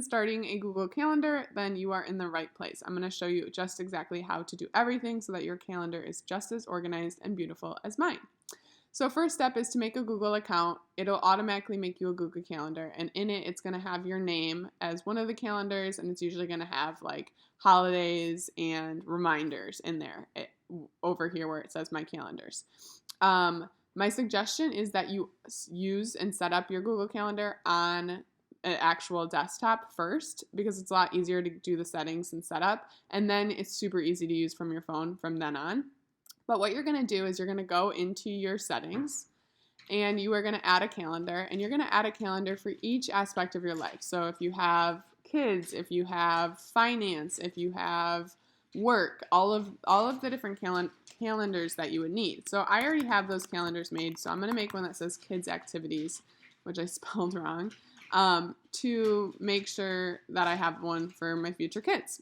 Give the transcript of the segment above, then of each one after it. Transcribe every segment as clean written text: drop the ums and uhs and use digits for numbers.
starting a Google Calendar, then you are in the right place. I'm going to show you just exactly how to do everything so that your calendar is just as organized and beautiful as mine. So first step is to make a Google account. It'll automatically make you a Google Calendar, and in it, it's going to have your name as one of the calendars, and it's usually going to have like holidays and reminders in there over here where it says my calendars. My suggestion is that you use and set up your Google Calendar on an actual desktop first, because it's a lot easier to do the settings and setup, and then it's super easy to use from your phone from then on. But what you're going to do is you're going to go into your settings and you are going to add a calendar, and you're going to add a calendar for each aspect of your life. So if you have kids, if you have finance, if you have work, all of the different calendars that you would need. So I already have those calendars made, so I'm going to make one that says kids activities, which I spelled wrong, to make sure that I have one for my future kids.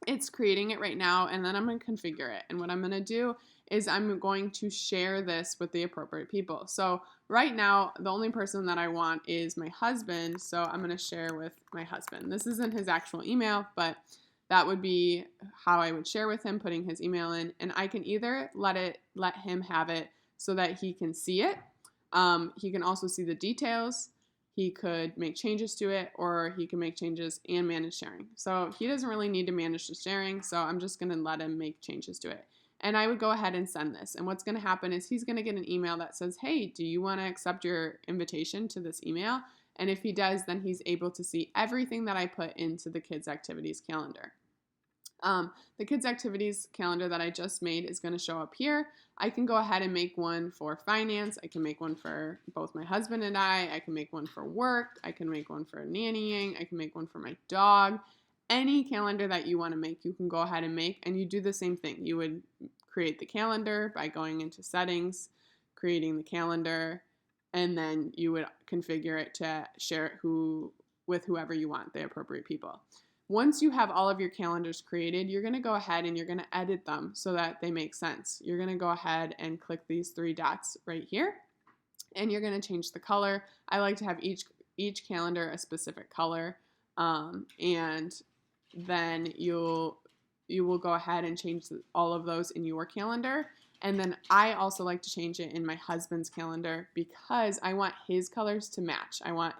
It's creating it right now, and then I'm going to configure it. And what I'm going to do is I'm going to share this with the appropriate people. So right now, the only person that I want is my husband, so I'm going to share with my husband. This isn't his actual email, but that would be how I would share with him, putting his email in. And I can either let him have it so that he can see it. He can also see the details. He could make changes to it, or he can make changes and manage sharing. So he doesn't really need to manage the sharing, so I'm just going to let him make changes to it. And I would go ahead and send this. And what's going to happen is he's going to get an email that says, hey, do you want to accept your invitation to this email? And if he does, then he's able to see everything that I put into the kids' activities calendar. The kids' activities calendar that I just made is going to show up here. I can go ahead and make one for finance. I can make one for both my husband and I can make one for work. I can make one for nannying. I can make one for my dog. Any calendar that you want to make, you can go ahead and make, and you do the same thing. You would create the calendar by going into settings, creating the calendar, and then you would configure it to share it with whoever you want, the appropriate people. Once you have all of your calendars created, you're going to go ahead and you're going to edit them so that they make sense. You're going to go ahead and click these three dots right here, and you're going to change the color. I like to have each calendar a specific color, and then you will go ahead and change all of those in your calendar. And then I also like to change it in my husband's calendar because I want his colors to match. I want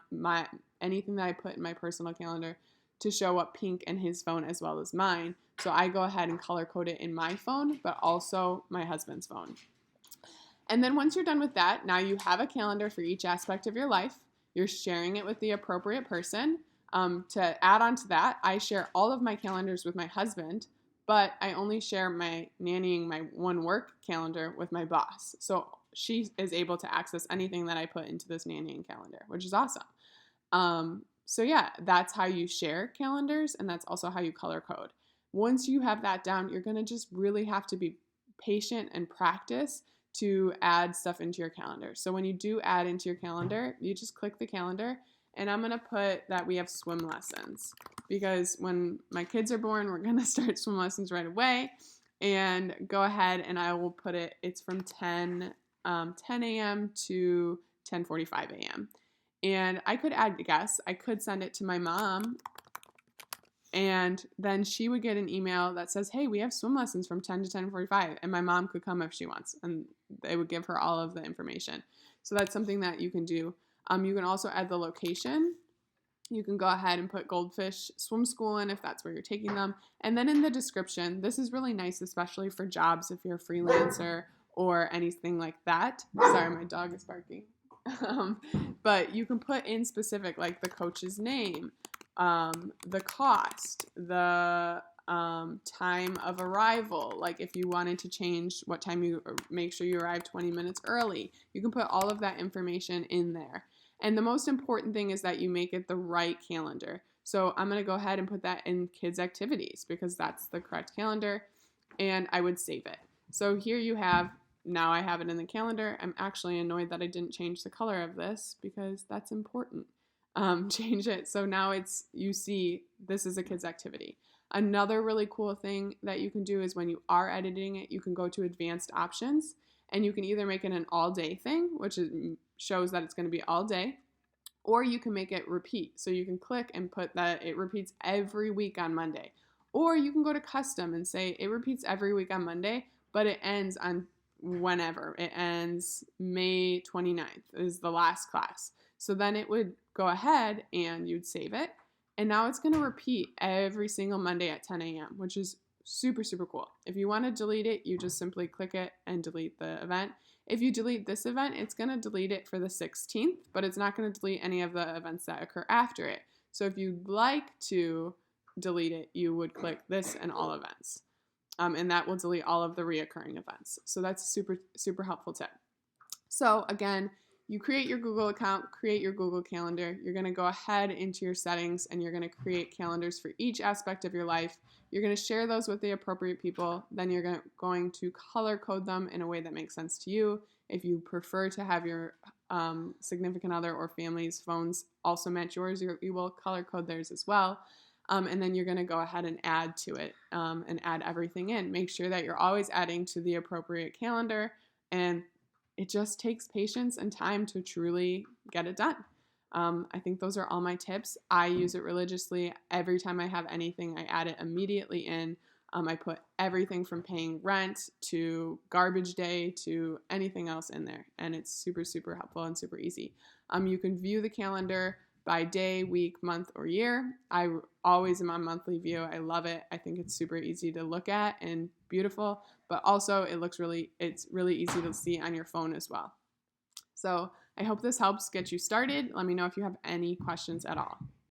anything that I put in my personal calendar to show up pink in his phone as well as mine. So I go ahead and color code it in my phone, but also my husband's phone. And then once you're done with that, now you have a calendar for each aspect of your life. You're sharing it with the appropriate person. To add on to that, I share all of my calendars with my husband, but I only share my nannying, my one work calendar with my boss. So she is able to access anything that I put into this nannying calendar, which is awesome. So yeah, that's how you share calendars, and that's also how you color code. Once you have that down, you're going to just really have to be patient and practice to add stuff into your calendar. So when you do add into your calendar, you just click the calendar, and I'm going to put that we have swim lessons, because when my kids are born, we're going to start swim lessons right away. And go ahead and I will put it's from 10 a.m. to 10:45 a.m. And I could add guests. I could send it to my mom, and then she would get an email that says, hey, we have swim lessons from 10 to 10:45, and my mom could come if she wants, and they would give her all of the information. So that's something that you can do. You can also add the location. You can go ahead and put Goldfish Swim School in if that's where you're taking them. And then in the description, this is really nice, especially for jobs if you're a freelancer or anything like that. Sorry, my dog is barking. But you can put in specific, like the coach's name, the cost, the time of arrival. Like if you wanted to change what time you make sure you arrive 20 minutes early, you can put all of that information in there. And the most important thing is that you make it the right calendar. So I'm going to go ahead and put that in kids' activities because that's the correct calendar, and I would save it. So here you have, now I have it in the calendar. I'm actually annoyed that I didn't change the color of this because that's important. Change it. So now you see this is a kids' activity. Another really cool thing that you can do is when you are editing it, you can go to advanced options, and you can either make it an all day thing, which shows that it's going to be all day, Or you can make it repeat. So you can click and put that it repeats every week on Monday. Or you can go to custom and say it repeats every week on Monday, but it ends on whenever. It ends May 29th is the last class. So then it would go ahead and you'd save it. And now it's going to repeat every single Monday at 10 a.m., which is super, super cool. If you want to delete it, you just simply click it and delete the event. If you delete this event, it's going to delete it for the 16th, but it's not going to delete any of the events that occur after it. So if you'd like to delete it, you would click this and all events. And that will delete all of the reoccurring events. So that's a super, super helpful tip. So again, you create your Google account, create your Google Calendar. You're going to go ahead into your settings and you're going to create calendars for each aspect of your life. You're going to share those with the appropriate people. Then you're going to color code them in a way that makes sense to you. If you prefer to have your significant other or family's phones also match yours, you will color code theirs as well. And then you're going to go ahead and add to it and add everything in. Make sure that you're always adding to the appropriate calendar, and it just takes patience and time to truly get it done. I think those are all my tips. I use it religiously. Every time I have anything, I add it immediately in. I put everything from paying rent to garbage day to anything else in there, and it's super, super helpful and super easy. You can view the calendar by day, week, month, or year. I always am on monthly view. I love it. I think it's super easy to look at and beautiful, but also it's really easy to see on your phone as well. So I hope this helps get you started. Let me know if you have any questions at all.